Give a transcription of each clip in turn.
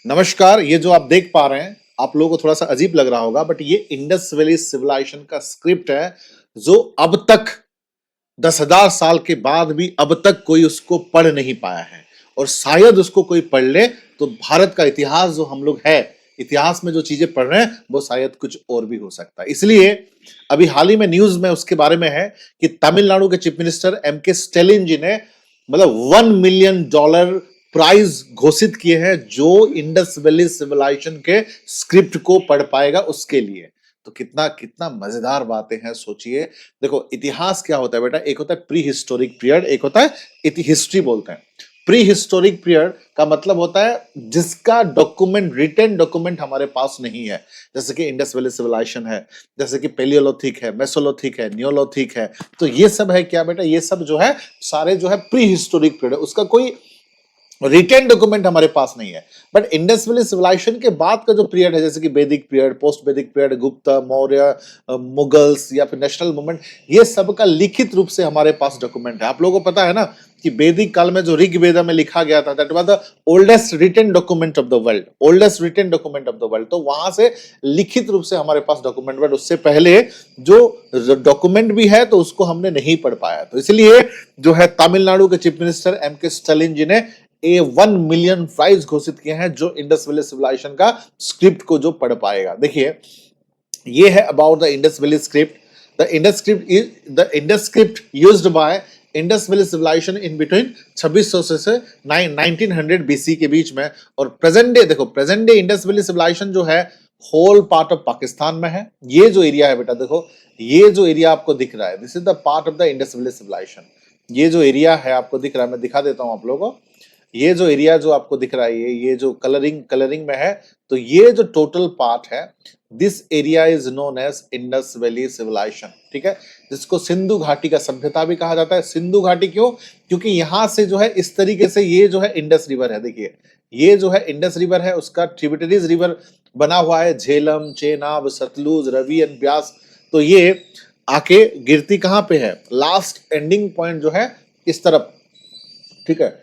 नमस्कार। ये जो आप देख पा रहे हैं, आप लोगों को थोड़ा सा अजीब लग रहा होगा, बट ये इंडस वैली सिविलाइजेशन का स्क्रिप्ट है जो अब तक 10,000 साल के बाद भी अब तक कोई उसको पढ़ नहीं पाया है। और शायद उसको कोई पढ़ ले तो भारत का इतिहास जो हम लोग है, इतिहास में जो चीजें पढ़ रहे हैं वो शायद कुछ और भी हो सकता है। इसलिए अभी हाल ही में न्यूज में उसके बारे में है कि तमिलनाडु के चीफ मिनिस्टर एम.के. स्टालिन जी ने मतलब $1 मिलियन प्राइज घोषित किए हैं जो इंडस वैली सिविलाइजेशन के स्क्रिप्ट को पढ़ पाएगा उसके लिए। तो कितना कितना मजेदार बातें हैं, सोचिए। देखो, इतिहास क्या होता है बेटा, एक होता है प्री हिस्टोरिक पीरियड, एक होता है हिस्ट्री बोलते हैं। प्री हिस्टोरिक पीरियड का मतलब होता है जिसका डॉक्यूमेंट, रिटन डॉक्यूमेंट हमारे पास नहीं है, जैसे कि इंडस वैली सिविलाइजेशन है, जैसे कि पेलियोलिथिक है, मेसोलिथिक है, नियोलिथिक है। तो ये सब है क्या बेटा, ये सब जो है सारे जो है प्री हिस्टोरिक पीरियड, उसका कोई रिटेन डॉक्यूमेंट हमारे पास नहीं है। बट इंडस वैली सिविलाइजेशन के बाद का जो पीरियड है, जैसे कि वैदिक पीरियड, पोस्ट वैदिक पीरियड, गुप्त, मौर्य, मुगल्स या फिर नेशनल मूवमेंट, ये सब का लिखित रूप से हमारे पास डॉक्यूमेंट है। आप लोगों को पता है ना कि वैदिक काल में जो ऋग्वेदा में लिखा गया था, that was the oldest written document of the world, oldest written document of the world. तो वहां से लिखित रूप से हमारे पास डॉक्यूमेंट, बट उससे पहले जो डॉक्यूमेंट भी है तो उसको हमने नहीं पढ़ पाया। तो इसलिए जो है तमिलनाडु के चीफ मिनिस्टर एम.के. स्टालिन जी ने $1 मिलियन प्राइज घोषित किए हैं जो इंडस वैली सिविलाइजेशन का स्क्रिप्ट को जो पढ़ पाएगा। देखिए, ये है about the Indus valley script. The Indus script used by Indus valley civilization in between 2600 से 1900 बीसी के बीच में। और प्रेजेंट डे, देखो present day Indus valley civilization जो है होल पार्ट ऑफ पाकिस्तान में है। ये जो एरिया है बेटा, देखो ये जो एरिया आपको दिख रहा है, this is the part of the Indus valley civilization. ये जो एरिया है आपको दिख रहा है, मैं दिखा देता हूं आप लोगों को। ये जो एरिया जो आपको दिख रहा है, ये जो कलरिंग में है, तो ये जो टोटल पार्ट है, this area is known as Indus valley civilization. ठीक है, जिसको सिंधु घाटी का सभ्यता भी कहा जाता है। सिंधु घाटी क्यों? क्योंकि यहां से जो है इस तरीके से ये जो है इंडस रिवर है, देखिए ये जो है इंडस रिवर है, उसका ट्रिब्यूटरीज रिवर बना हुआ है, झेलम, चेनाब, सतलुज, रवि एंड ब्यास। तो ये आके गिरती कहां पे है, लास्ट एंडिंग पॉइंट जो है इस तरफ, ठीक है,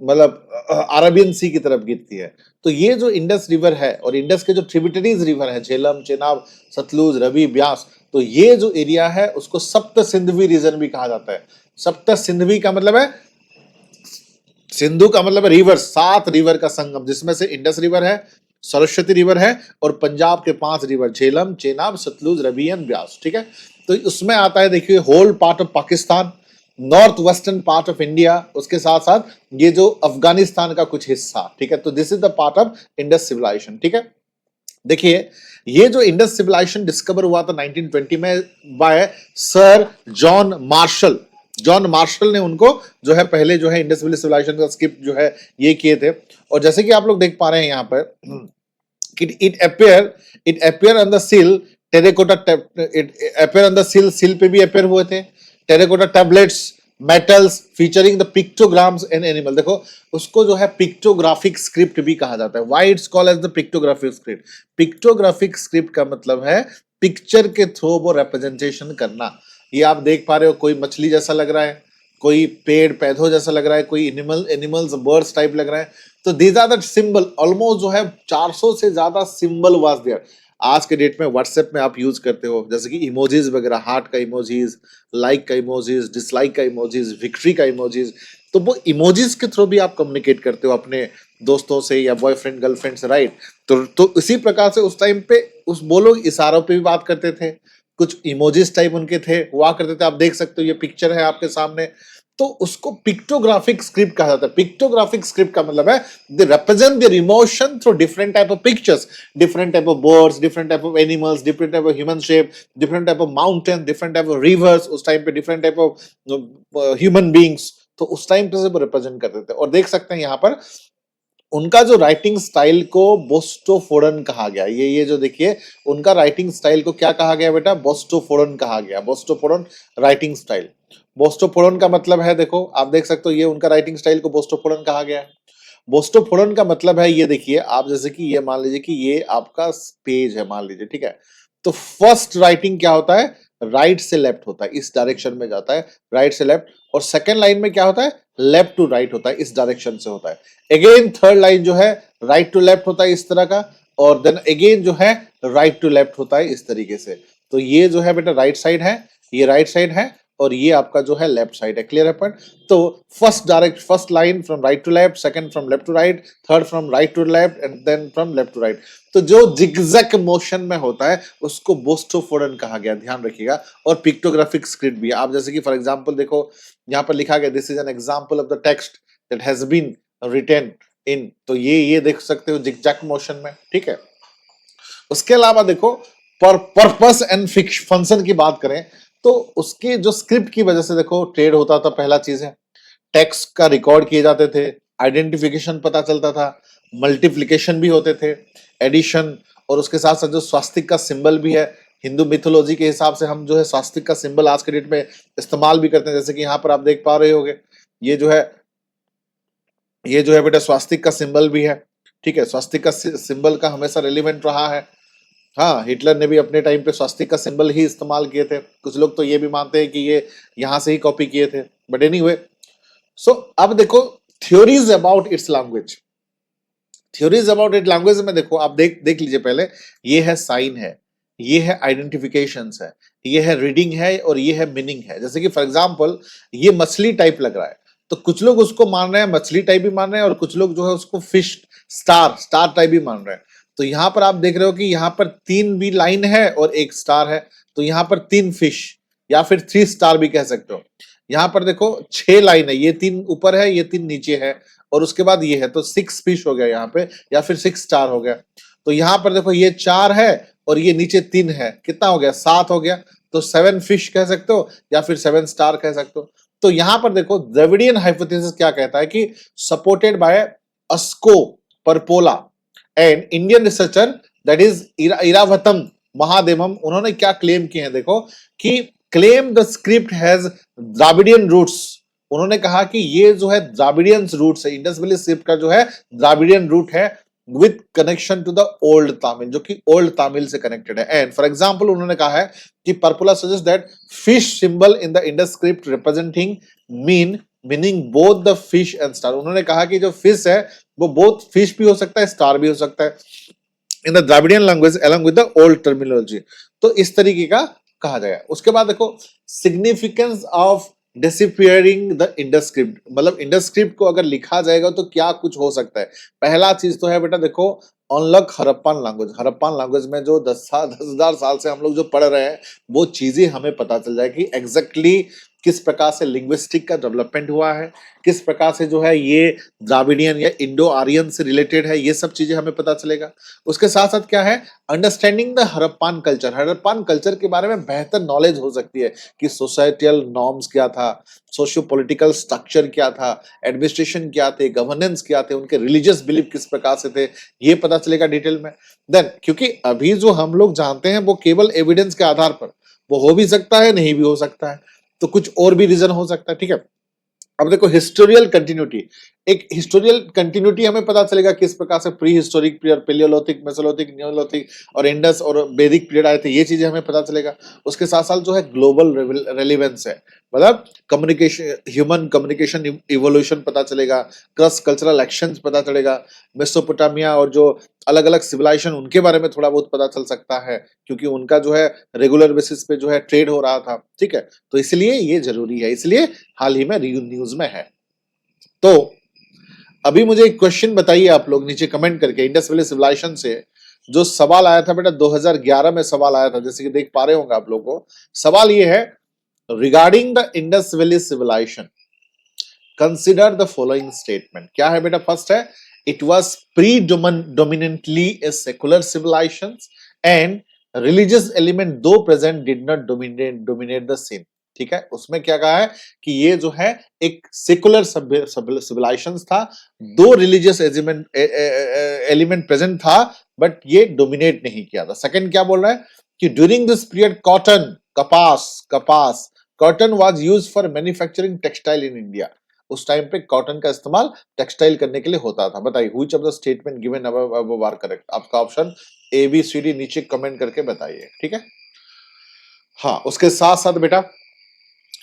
मतलब अरबियन सी की तरफ गिरती है। तो ये जो इंडस रिवर है और इंडस के जो ट्रिब्यूटरीज रिवर है, झेलम, चेनाब, सतलुज, रवि, ब्यास, तो ये जो एरिया है उसको सप्त सिंधवी रीजन भी कहा जाता है। सप्त सिंधवी का मतलब है, सिंधु का मतलब है रिवर, 7 रिवर का संगम, जिसमें से इंडस रिवर है, सरस्वती रिवर है और पंजाब के 5 रिवर, झेलम, चेनाब, सतलुज, रवि एंड ब्यास। ठीक है, तो उसमें आता है देखिए whole part of Pakistan, north western part of India, उसके साथ साथ ये जो अफगानिस्तान का कुछ हिस्सा। ठीक है, तो this is the part of Indus civilization. ठीक है, देखिए ये जो इंडस सिविलाइजेशन डिस्कवर हुआ था 1920 में by sir John Marshall. John Marshall ने उनको जो है पहले जो है इंडस वैली सिविलाइजेशन का स्क्रिप्ट जो है ये किए थे। और जैसे कि आप लोग देख पा रहे हैं यहाँ पर कि it appear on the seal terracotta, it appear on the seal, seal पे भी अपियर हुए थे terracotta tablets, metals featuring the pictograms and animal. देखो उसको जो है पिक्टोग्राफिक स्क्रिप्ट भी कहा जाता है। Why it's called as the pictographic script? Pictographic script का मतलब है पिक्चर के थ्रू वो रिप्रेजेंटेशन करना। ये आप देख पा रहे हो, कोई मछली जैसा लग रहा है, कोई पेड़ पौधों जैसा लग रहा है, कोई एनिमल्स बर्ड्स टाइप लग रहा है। तो these are the symbol, almost जो है 400 से ज्यादा सिंबल वाज देयर। आज के डेट में व्हाट्सएप में आप यूज करते हो, जैसे कि इमोजीज वगैरह, हार्ट का इमोजीज, लाइक का इमोजीज, डिसलाइक का इमोजीज, विक्ट्री का इमोजीज। तो वो इमोजीज के थ्रू भी आप कम्युनिकेट करते हो अपने दोस्तों से या बॉयफ्रेंड गर्लफ्रेंड से, राइट? तो इसी प्रकार से उस टाइम पे वो लोग इशारों पे भी बात करते थे, कुछ इमोजीज टाइप उनके थे, हुआ करते थे। आप देख सकते हो, ये पिक्चर है आपके सामने, तो उसको पिक्टोग्राफिक स्क्रिप्ट कहा जाता है। पिक्टोग्राफिक स्क्रिप्ट का मतलब है they represent there emotion through different type of pictures, different type of birds, different type of animals, different type of human shape, different type of mountain, different type of reverse, उस time पे different type of human beings. तो उस time पे से वो represent करते थे। और देख सकते हैं यहाँ पर उनका जो राइटिंग स्टाइल को बोस्टोफोरन कहा गया। ये जो देखिए उनका राइटिंग स्टाइल को क्या कहा गया बेटा? बोस्टोफोरन कहा गया। बोस्टोफोरन राइटिंग स्टाइल। बोस्टोफोरन का मतलब है, देखो आप देख सकते हो, ये उनका राइटिंग स्टाइल को बोस्टोफोरन कहा गया है। बोस्टोफोरन का मतलब है, ये देखिए आप, जैसे कि ये मान लीजिए कि ये आपका पेज है मान लीजिए, ठीक है, तो फर्स्ट राइटिंग क्या होता है? राइट से लेफ्ट होता है, इस डायरेक्शन में जाता है, राइट से लेफ्ट। और सेकंड लाइन में क्या होता है? लेफ्ट टू राइट होता है, इस डायरेक्शन से होता है। अगेन थर्ड लाइन जो है राइट टू लेफ्ट होता है इस तरह का, और देन अगेन जो है राइट टू लेफ्ट होता है इस तरीके से। तो ये जो है बेटा राइट साइड है, ये राइट साइड है, और ये आपका जो है लेफ्ट साइड है। क्लियर है पॉइंट? तो first line from right to left, second from left to right, third from right to left, and then from left to right. तो जो जिगजैग मोशन में होता है उसको बोस्टोफोरन कहा गया, ध्यान रखिएगा। और पिक्टोग्राफिक स्क्रिप्ट भी है। आप जैसे कि फॉर एग्जांपल देखो, यहाँ पर लिखा गया this is an example of the text that has been written in, तो ये देख सकते हो जिगजैग मोशन में, ठीक है। उसके अलावा देखो पर्पस एंड फंक्शन की बात करें तो उसके जो स्क्रिप्ट की वजह से देखो ट्रेड होता था, पहला चीज है। टेक्स्ट का रिकॉर्ड किए जाते थे, आइडेंटिफिकेशन पता चलता था, मल्टीप्लिकेशन भी होते थे, एडिशन, और उसके साथ साथ जो स्वास्तिक का सिंबल भी है, हिंदू मिथोलॉजी के हिसाब से हम जो है स्वास्तिक का सिंबल आज के डेट में इस्तेमाल भी करते हैं। जैसे कि यहाँ पर आप देख पा रहे होगे, ये जो है बेटा स्वास्तिक का सिंबल भी है, ठीक है। स्वास्तिक का सिंबल का हमेशा रेलिवेंट रहा है। हाँ, हिटलर ने भी अपने टाइम पे स्वास्तिक का सिंबल ही इस्तेमाल किए थे। कुछ लोग तो ये भी मानते हैं कि ये यहाँ से ही कॉपी किए थे, बट एनीवे। सो अब देखो theories about it's language, theories about it language में देखो आप देख लीजिए पहले। ये है साइन है, ये है आइडेंटिफिकेशंस है, ये है रीडिंग है, और ये है मीनिंग है। जैसे कि फॉर एग्जांपल ये मछली टाइप लग रहा है, तो कुछ लोग उसको मान रहे हैं मछली टाइप भी मान रहे हैं, और कुछ लोग जो है उसको फिश स्टार टाइप भी मान रहे हैं। तो यहाँ पर आप देख रहे हो कि यहाँ पर 3 भी लाइन है और 1 स्टार है, तो यहाँ पर 3 फिश या फिर 3 स्टार भी कह सकते हो। यहाँ पर देखो 6 लाइन है, ये 3 ऊपर है, ये 3 नीचे है, और उसके बाद ये है, तो 6 फिश हो गया यहाँ पे, या फिर 6 स्टार हो गया। तो यहाँ पर देखो ये 4 है और ये नीचे 3 है, कितना हो गया? 7 हो गया। तो 7 फिश कह सकते हो या फिर 7 स्टार कह सकते हो। तो यहाँ पर देखो द्रविडियन हाइपोथेसिस क्या कहता है कि supported by Asko Parpola and Indian researcher that is Iravatham Mahadevan, उन्होंने क्या क्लेम किए हैं देखो, कि claim the script has Dravidian roots. उन्होंने कहा कि ये जो है द्राविडियन रूट्स है, इंडस वैली स्क्रिप्ट का जो है द्राविडियन रूट है with connection to the old Tamil, जो कि ओल्ड तमिल से कनेक्टेड है। एंड फॉर एग्जांपल उन्होंने कहा है कि Parpola suggest that fish symbol in the Indus script representing meaning both the fish and star. उन्होंने कहा कि जो फिश है वो बोथ फिश भी हो सकता है, स्टार भी हो सकता है in the Dravidian language along with the old terminology। तो इस तरीके का कहा जाएगा। उसके बाद देखो significance of disappearing the Indus script, मतलब इंडस स्क्रिप्ट को अगर लिखा जाएगा तो क्या कुछ हो सकता है। पहला चीज तो है बेटा देखो unlock Harappan language. Harappan language में जो 10,000 साल से हम लोग जो पढ़ रहे हैं वो चीजें हमें पता चल जाएगी एग्जैक्टली किस प्रकार से लिंग्विस्टिक का डेवलपमेंट हुआ है, किस प्रकार से जो है ये द्राविडियन या इंडो आर्यन से रिलेटेड है, ये सब चीजें हमें पता चलेगा। उसके साथ साथ क्या है understanding the Harappan culture. Harappan culture के बारे में बेहतर नॉलेज हो सकती है कि सोसाइटियल नॉर्म्स क्या था, सोशियो पॉलिटिकल स्ट्रक्चर क्या था, एडमिनिस्ट्रेशन क्या थे, गवर्नेंस क्या थे, उनके रिलीजियस बिलीफ किस प्रकार से थे, ये पता चलेगा डिटेल में। देन क्योंकि अभी जो हम लोग जानते हैं वो केवल एविडेंस के आधार पर, वो हो भी सकता है नहीं भी हो सकता है, तो कुछ और भी रीजन हो सकता है, ठीक है। अब देखो हिस्टोरियल कंटिन्यूटी, एक हिस्टोरियल कंटिन्यूटी हमें पता चलेगा किस प्रकार से prehistoric period, palaeolithic, mesolithic, neolithic और इंडस और वैदिक पीरियड आए थे, ये चीजें हमें पता चलेगा। उसके साथ साथ जो है ग्लोबल रेलिवेंस है, मतलब कम्युनिकेशन, ह्यूमन कम्युनिकेशन इवोल्यूशन पता चलेगा, क्रॉस कल्चरल एक्शंस पता चलेगा, मेसोपोटामिया और जो अलग अलग सिविलाइजेशन उनके बारे में थोड़ा बहुत पता चल सकता है, क्योंकि उनका जो है रेगुलर बेसिस पे जो है ट्रेड हो रहा था, ठीक है। तो इसलिए ये जरूरी है, इसलिए हाल ही में न्यूज में है। तो अभी मुझे एक क्वेश्चन बताइए आप लोग नीचे कमेंट करके, इंडस वैली सिविलाइजेशन से जो सवाल आया था बेटा 2011 में सवाल आया था, जैसे कि देख पा रहे होंगे आप लोगों को। सवाल ये है regarding the Indus valley civilisation consider the following statement. क्या है बेटा? फर्स्ट है it was predominantly a secular civilization and religious element though present did not dominate the scene। ठीक है, उसमें क्या कहा है कि ये जो है एक सेकुलर सिविलाइजेशन था, दो रिलीजियस एलिमेंट प्रेजेंट था बट ये डोमिनेट नहीं किया था। सेकंड क्या बोल रहा है कि during this period cotton was used for manufacturing textile in India. उस टाइम पे कॉटन का इस्तेमाल टेक्सटाइल करने के लिए होता था। बताइए which of the statement given above are correct. आपका option A B C D नीचे कमेंट करके बताइए, ठीक है। हाँ, उसके साथ साथ बेटा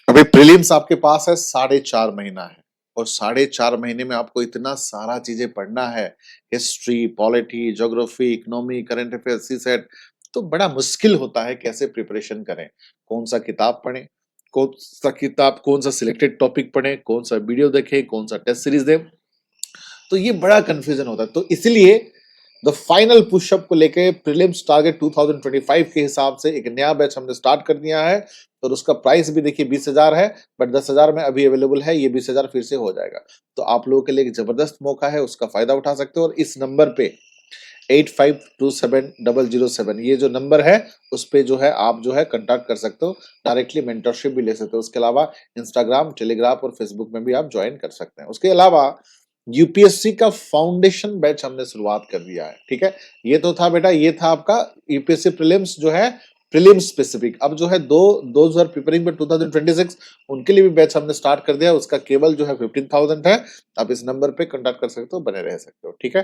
अभी प्रीलिम्स आपके पास है 4.5 महीना है, और 4.5 महीने में आपको इतना सारा चीजें पढ़ना है, history, polity, geography, economy, current affairs, CSAT, तो बड़ा मुश्किल होता है कैसे प्रिपरेशन करें, कौन सा किताब पढ़ें, कौन सा सिलेक्टेड टॉपिक पढ़ें, कौन सा वीडियो देखें, कौन सा टेस्ट सीरीज दें, तो ये बड़ा कंफ्यूजन होता है। तो इसलिए द फाइनल पुशअप को लेके प्रीलिम्स टारगेट 2025 के हिसाब से एक नया बैच हमने स्टार्ट कर दिया है और उसका प्राइस भी देखिए 20,000 है, बट 10,000 में अभी अवेलेबल है, ये 20,000 फिर से हो जाएगा। तो आप लोगों के लिए एक जबरदस्त मौका है, उसका फायदा उठा सकते हो और इस नंबर पे 85270007 ये जो नंबर है उस पे जो है आप जो है कांटेक्ट कर सकते हो, डायरेक्टली मेंटरशिप भी ले सकते हो। उसके अलावा इंस्टाग्राम, टेलीग्राम और फेसबुक में भी आप ज्वाइन कर सकते हैं। उसके अलावा यूपीएससी का फाउंडेशन बैच हमने शुरुआत कर दिया है, ठीक है। ये तो था बेटा, ये था आपका यूपीएससी प्रीलिम्स जो है, प्रीलिम्स स्पेसिफिक। अब जो है दोज आर प्रिपेयरिंग फॉर 2026 उनके लिए भी बैच हमने स्टार्ट कर दिया, उसका केवल जो है 15,000 है। आप इस नंबर पे कांटेक्ट कर सकते हो, बने रह सकते हो, ठीक है।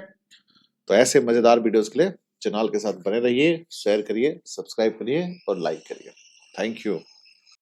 तो ऐसे मजेदार वीडियोस के लिए चैनल के साथ बने रहिए, शेयर करिए, सब्सक्राइब करिए और लाइक करिए। Thank you.